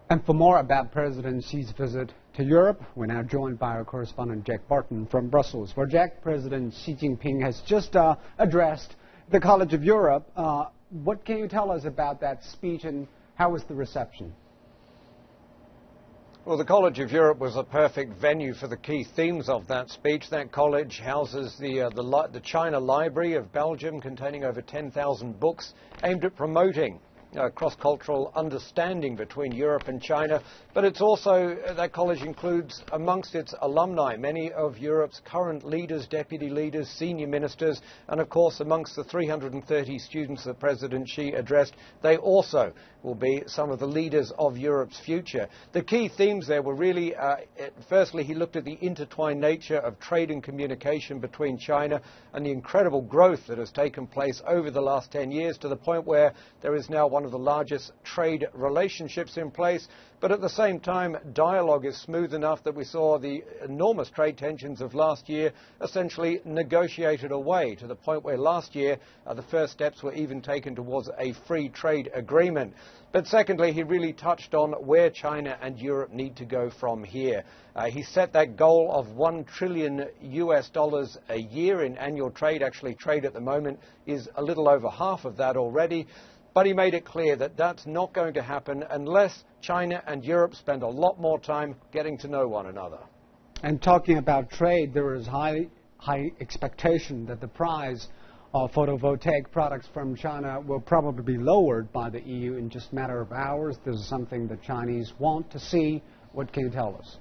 And for more about President Xi's visit to Europe, we're now joined by our correspondent Jack Barton from Brussels. Well, Jack, President Xi Jinping has just addressed the College of Europe. What can you tell us about that speech and how was the reception? Well, the College of Europe was a perfect venue for the key themes of that speech. That college houses the China Library of Belgium, containing over 10,000 books aimed at promoting cross-cultural understanding between Europe and China. But it's also, that college includes amongst its alumni many of Europe's current leaders, deputy leaders, senior ministers, and of course amongst the 330 students that President Xi addressed, they also will be some of the leaders of Europe's future. The key themes there were really, firstly, he looked at the intertwined nature of trade and communication between China and the incredible growth that has taken place over the last 10 years to the point where there is now one of the largest trade relationships in place. But at the same time, dialogue is smooth enough that we saw the enormous trade tensions of last year essentially negotiated away to the point where last year the first steps were even taken towards a free trade agreement. But secondly, he really touched on where China and Europe need to go from here. He set that goal of $1 trillion a year in annual trade. Actually, trade at the moment is a little over half of that already. But he made it clear that that's not going to happen unless China and Europe spend a lot more time getting to know one another. And talking about trade, there is high expectation that the price of photovoltaic products from China will probably be lowered by the EU in just a matter of hours. This is something the Chinese want to see. What can you tell us?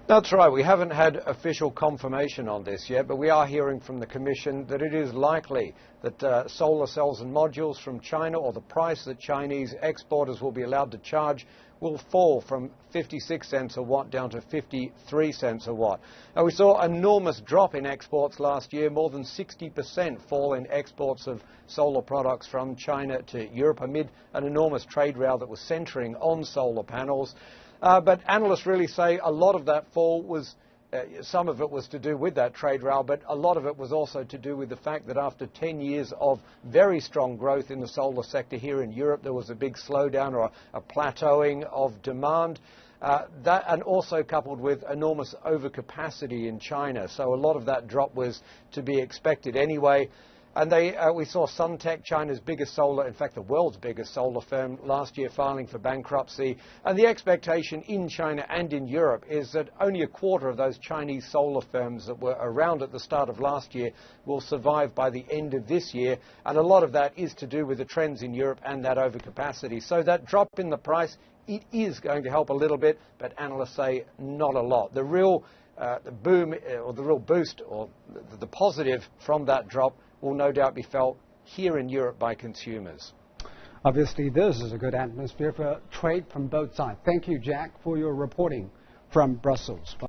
That's right. We haven't had official confirmation on this yet, but we are hearing from the Commission that it is likely that solar cells and modules from China, or the price that Chinese exporters will be allowed to charge, will fall from 56 cents a watt down to 53 cents a watt. Now, we saw an enormous drop in exports last year, more than 60% fall in exports of solar products from China to Europe amid an enormous trade row that was centering on solar panels. But analysts really say a lot of that fall was, some of it was to do with that trade row, but a lot of it was also to do with the fact that after 10 years of very strong growth in the solar sector here in Europe, there was a big slowdown or a plateauing of demand. And also coupled with enormous overcapacity in China. So a lot of that drop was to be expected anyway. And we saw Suntech, China's biggest solar, in fact the world's biggest solar firm, last year filing for bankruptcy. And the expectation in China and in Europe is that only a quarter of those Chinese solar firms that were around at the start of last year will survive by the end of this year. And a lot of that is to do with the trends in Europe and that overcapacity. So that drop in the price, it is going to help a little bit, but analysts say not a lot. The real boom or the real boost or the positive from that drop will no doubt be felt here in Europe by consumers. Obviously, this is a good atmosphere for trade from both sides. Thank you, Jack, for your reporting from Brussels.